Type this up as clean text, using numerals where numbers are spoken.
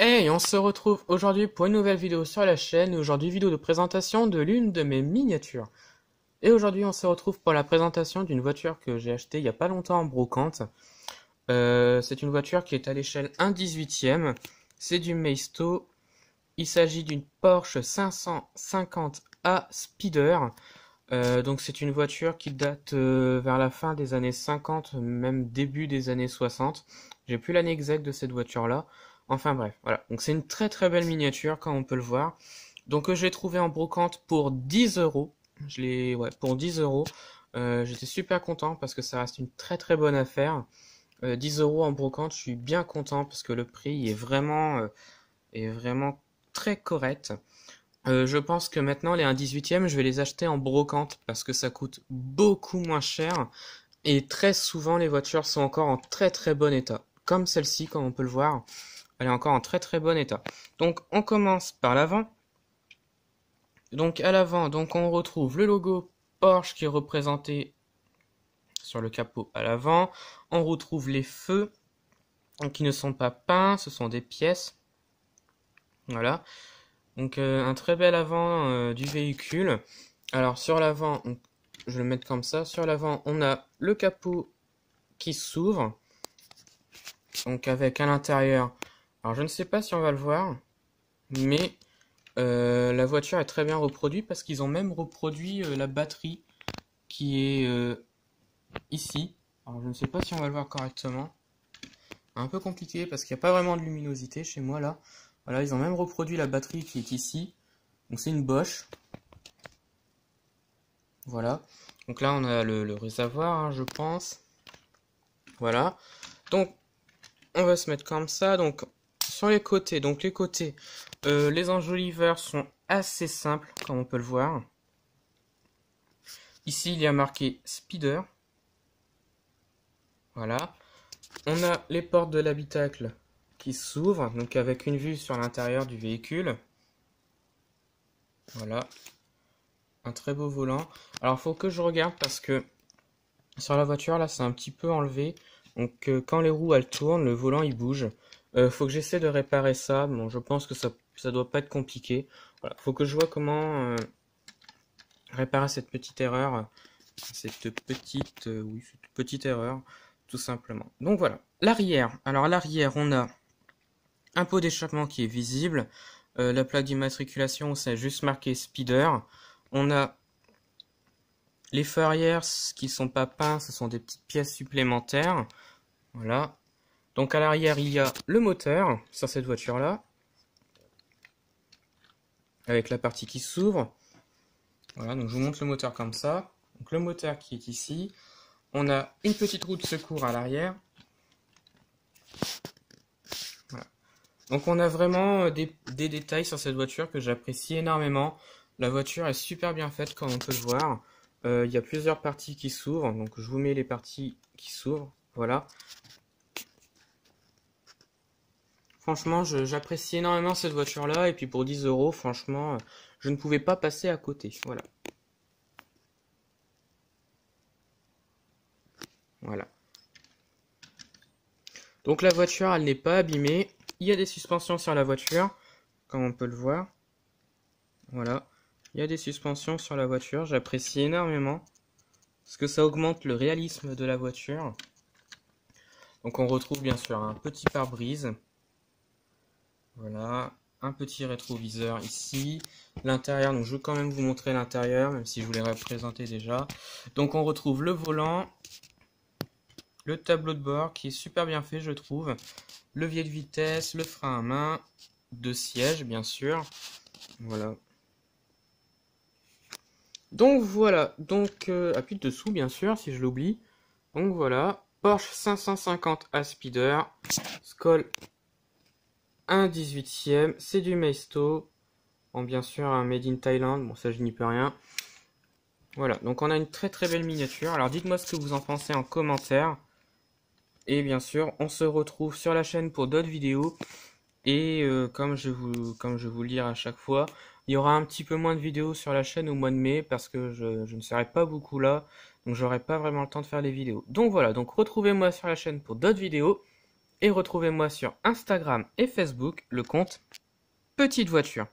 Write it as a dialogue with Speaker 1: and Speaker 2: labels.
Speaker 1: Hey, on se retrouve aujourd'hui pour une nouvelle vidéo sur la chaîne, et aujourd'hui vidéo de présentation de l'une de mes miniatures. Et aujourd'hui on se retrouve pour la présentation d'une voiture que j'ai achetée il n'y a pas longtemps en brocante. C'est une voiture qui est à l'échelle 1/18e, c'est du Maisto. Il s'agit d'une Porsche 550A Speeder. Donc c'est une voiture qui date vers la fin des années 50, même début des années 60. J'ai plus l'année exacte de cette voiture-là. Enfin bref, voilà. Donc c'est une très très belle miniature, comme on peut le voir. Donc je l'ai trouvé en brocante pour 10 euros. Je l'ai, ouais, pour 10 euros. J'étais super content parce que ça reste une très très bonne affaire. 10 euros en brocante, je suis bien content parce que le prix est vraiment très correct. Je pense que maintenant les 1/18e, je vais les acheter en brocante parce que ça coûte beaucoup moins cher et très souvent les voitures sont encore en très très bon état. Comme celle-ci, comme on peut le voir, elle est encore en très très bon état. Donc on commence par l'avant. Donc à l'avant, donc on retrouve le logo Porsche qui est représenté sur le capot à l'avant. On retrouve les feux qui ne sont pas peints, ce sont des pièces. Voilà. Donc un très bel avant du véhicule. Alors sur l'avant, je vais le mettre comme ça. Sur l'avant, on a le capot qui s'ouvre. Donc avec à l'intérieur. Alors je ne sais pas si on va le voir, mais la voiture est très bien reproduite parce qu'ils ont même reproduit la batterie qui est ici. Alors je ne sais pas si on va le voir correctement. Un peu compliqué parce qu'il n'y a pas vraiment de luminosité chez moi là. Voilà, ils ont même reproduit la batterie qui est ici. Donc c'est une Bosch. Voilà. Donc là on a le réservoir, hein, je pense. Voilà. Donc on va se mettre comme ça. Donc sur les côtés, les enjoliveurs sont assez simples, comme on peut le voir. Ici il y a marqué Speeder. Voilà. On a les portes de l'habitacle qui s'ouvrent, donc avec une vue sur l'intérieur du véhicule. Voilà. Un très beau volant. Alors il faut que je regarde parce que sur la voiture là c'est un petit peu enlevé. Donc quand les roues elles tournent, le volant il bouge. Faut que j'essaie de réparer ça. Bon, je pense que ça doit pas être compliqué. Voilà. Faut que je vois comment réparer cette petite erreur. Cette petite erreur, tout simplement. Donc voilà. L'arrière. Alors à l'arrière, on a un pot d'échappement qui est visible. La plaque d'immatriculation, c'est juste marqué Speeder. On a les feux arrière qui sont pas peints, ce sont des petites pièces supplémentaires. Voilà. Donc à l'arrière, il y a le moteur sur cette voiture-là. Avec la partie qui s'ouvre. Voilà, donc je vous montre le moteur comme ça. Donc le moteur qui est ici. On a une petite roue de secours à l'arrière. Voilà. Donc on a vraiment des détails sur cette voiture que j'apprécie énormément. La voiture est super bien faite comme on peut le voir. Il y a plusieurs parties qui s'ouvrent. Donc je vous mets les parties qui s'ouvrent. Voilà. Franchement, j'apprécie énormément cette voiture-là. Et puis pour 10 euros, franchement, je ne pouvais pas passer à côté. Voilà. Voilà. Donc la voiture, elle n'est pas abîmée. Il y a des suspensions sur la voiture, comme on peut le voir. Voilà. Il y a des suspensions sur la voiture. J'apprécie énormément. Parce que ça augmente le réalisme de la voiture. Donc on retrouve bien sûr un petit pare-brise. Voilà. Un petit rétroviseur ici. L'intérieur, donc je veux quand même vous montrer l'intérieur, même si je vous l'ai représenté déjà. Donc on retrouve le volant. Le tableau de bord qui est super bien fait, je trouve. Levier de vitesse, le frein à main, 2 sièges bien sûr. Voilà. Donc voilà, donc appui de dessous bien sûr si je l'oublie. Donc voilà, Porsche 550A Speeder, Skoll 1/18e, c'est du Maisto. Bon, bien sûr un Made in Thailand, bon ça je n'y peux rien. Voilà, donc on a une très très belle miniature. Alors dites-moi ce que vous en pensez en commentaire. Et bien sûr, on se retrouve sur la chaîne pour d'autres vidéos. Et comme je vous le dis à chaque fois, il y aura un petit peu moins de vidéos sur la chaîne au mois de mai parce que je ne serai pas beaucoup là. Donc j'aurai pas vraiment le temps de faire les vidéos. Donc voilà, donc retrouvez-moi sur la chaîne pour d'autres vidéos. Et retrouvez-moi sur Instagram et Facebook, le compte Petite Voiture.